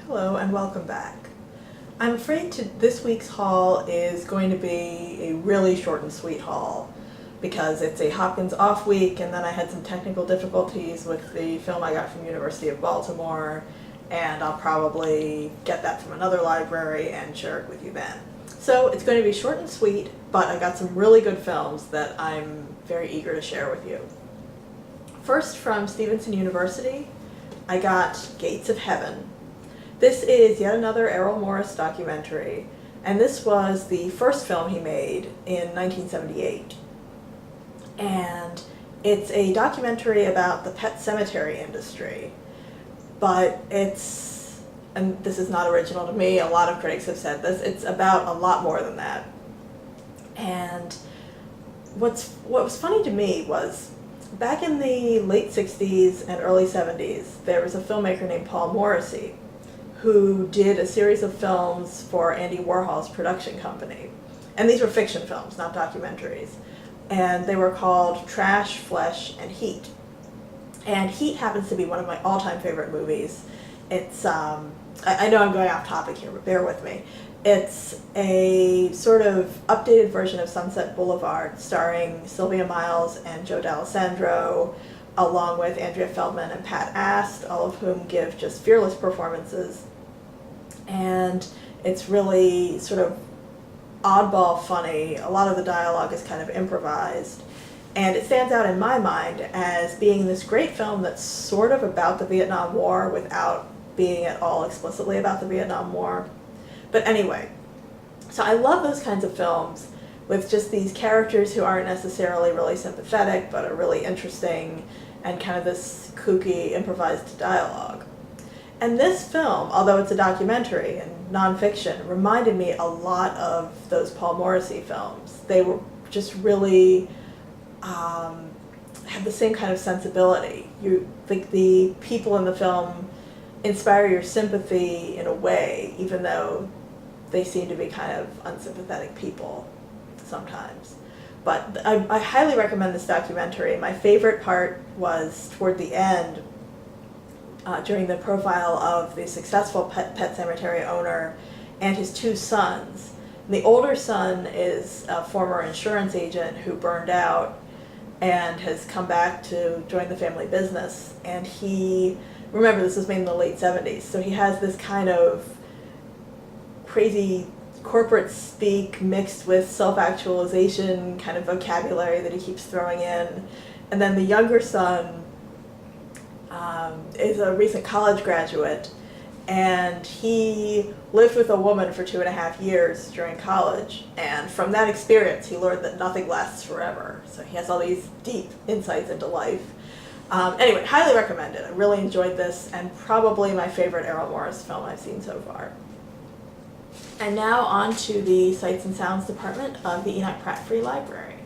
Hello and welcome back. I'm afraid this week's haul is going to be a really short and sweet haul because it's a Hopkins off week, and then I had some technical difficulties with the film I got from University of Baltimore, and I'll probably get that from another library and share it with you then. So it's going to be short and sweet, but I got some really good films that I'm very eager to share with you. First, from Stevenson University, I got Gates of Heaven. This is yet another Errol Morris documentary, and this was the first film he made in 1978. And it's a documentary about the pet cemetery industry, but and this is not original to me, a lot of critics have said this, it's about a lot more than that. And what was funny to me was, back in the late 60s and early 70s, there was a filmmaker named Paul Morrissey who did a series of films for Andy Warhol's production company. And these were fiction films, not documentaries. And they were called Trash, Flesh, and Heat. And Heat happens to be one of my all-time favorite movies. It's, I know I'm going off topic here, but bear with me. It's a sort of updated version of Sunset Boulevard, starring Sylvia Miles and Joe D'Alessandro, along with Andrea Feldman and Pat Ast, all of whom give just fearless performances. And it's really sort of oddball funny. A lot of the dialogue is kind of improvised. And it stands out in my mind as being this great film that's sort of about the Vietnam War without being at all explicitly about the Vietnam War. But anyway, so I love those kinds of films with just these characters who aren't necessarily really sympathetic, but are really interesting, and kind of this kooky, improvised dialogue. And this film, although it's a documentary and nonfiction, reminded me a lot of those Paul Morrissey films. They were just really, had the same kind of sensibility. You think the people in the film inspire your sympathy in a way, even though they seem to be kind of unsympathetic people sometimes. But I highly recommend this documentary. My favorite part was toward the end, during the profile of the successful pet cemetery owner and his two sons. And the older son is a former insurance agent who burned out and has come back to join the family business. And remember, this was made in the late 70s, so he has this kind of crazy corporate speak mixed with self-actualization kind of vocabulary that he keeps throwing in. And then the younger son is a recent college graduate, and he lived with a woman for 2.5 years during college, and from that experience he learned that nothing lasts forever. So he has all these deep insights into life. Anyway, highly recommend it. I really enjoyed this, and probably my favorite Errol Morris film I've seen so far. And now on to the Sights and Sounds department of the Enoch Pratt Free Library.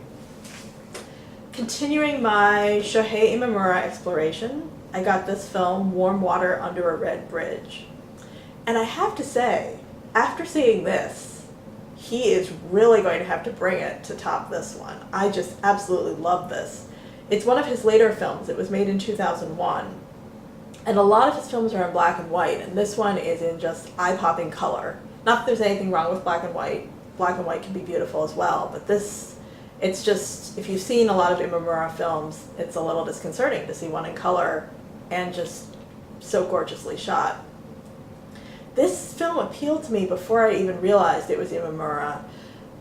Continuing my Shohei Imamura exploration, I got this film, Warm Water Under a Red Bridge. And I have to say, after seeing this, he is really going to have to bring it to top this one. I just absolutely love this. It's one of his later films. It was made in 2001. And a lot of his films are in black and white, and this one is in just eye-popping color. Not that there's anything wrong with black and white. Black and white can be beautiful as well, but this, it's just, if you've seen a lot of Imamura films, it's a little disconcerting to see one in color and just so gorgeously shot. This film appealed to me before I even realized it was Imamura,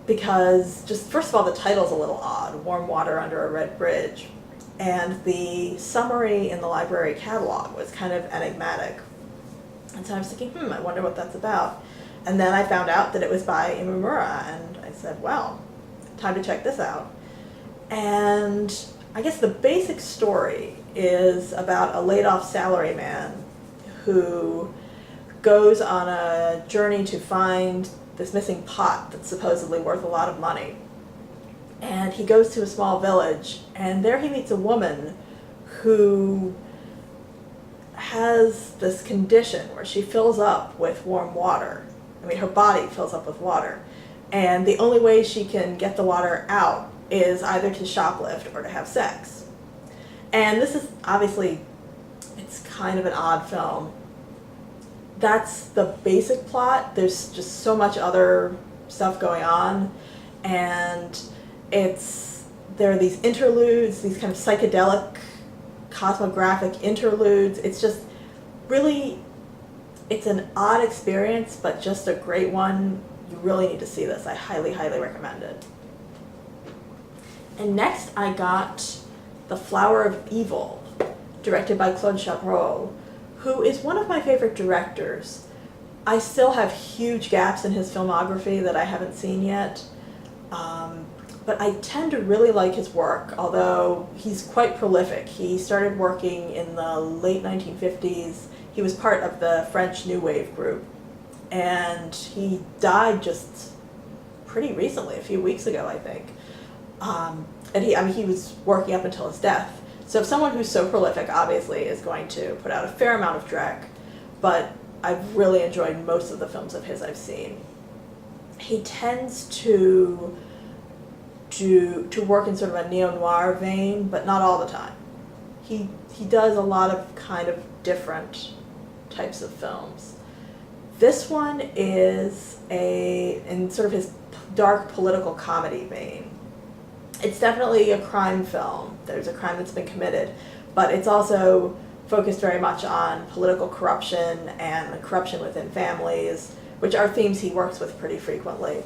because just, first of all, the title's a little odd, Warm Water Under a Red Bridge, and the summary in the library catalog was kind of enigmatic. And so I was thinking, I wonder what that's about. And then I found out that it was by Imamura, and I said, well, time to check this out. And I guess the basic story is about a laid-off salaryman who goes on a journey to find this missing pot that's supposedly worth a lot of money. And he goes to a small village, and there he meets a woman who has this condition where she fills up with warm water. I mean, her body fills up with water. And the only way she can get the water out is either to shoplift or to have sex. And this is obviously, it's kind of an odd film, that's the basic plot. There's just so much other stuff going on, and there are these interludes, these kind of psychedelic, cosmographic interludes. It's just really, it's an odd experience, but just a great one. You really need to see this. I highly, highly recommend it. And next I got The Flower of Evil, directed by Claude Chabrol, who is one of my favorite directors. I still have huge gaps in his filmography that I haven't seen yet, but I tend to really like his work, although he's quite prolific. He started working in the late 1950s. He was part of the French New Wave group, and he died just pretty recently, a few weeks ago, I think. And he was working up until his death. So someone who's so prolific obviously is going to put out a fair amount of Drek, but I've really enjoyed most of the films of his I've seen. He tends to work in sort of a neo-noir vein, but not all the time. He does a lot of kind of different types of films. This one is in sort of his dark political comedy vein. It's definitely a crime film. There's a crime that's been committed, but it's also focused very much on political corruption and corruption within families, which are themes he works with pretty frequently.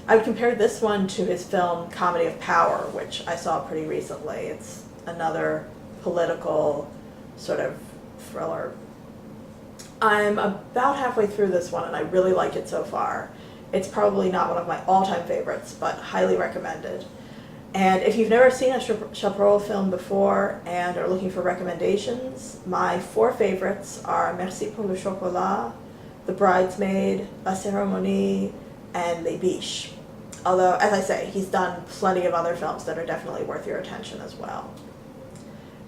I would compare this one to his film Comedy of Power, which I saw pretty recently. It's another political sort of thriller. I'm about halfway through this one and I really like it so far. It's probably not one of my all-time favorites, but highly recommended. And if you've never seen a Chabrol film before and are looking for recommendations, my 4 favorites are Merci pour le chocolat, The Bridesmaid, La Cérémonie, and Les Biches. Although, as I say, he's done plenty of other films that are definitely worth your attention as well.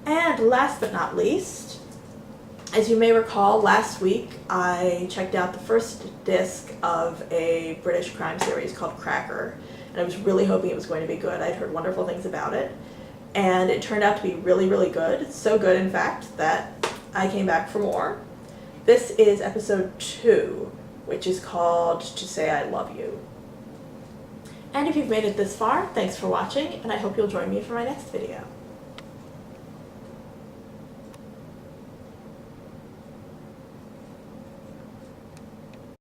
And last but not least, as you may recall, last week I checked out the first disc of a British crime series called Cracker, and I was really hoping it was going to be good. I'd heard wonderful things about it, and it turned out to be really, really good. So good, in fact, that I came back for more. This is episode 2, which is called To Say I Love You. And if you've made it this far, thanks for watching, and I hope you'll join me for my next video.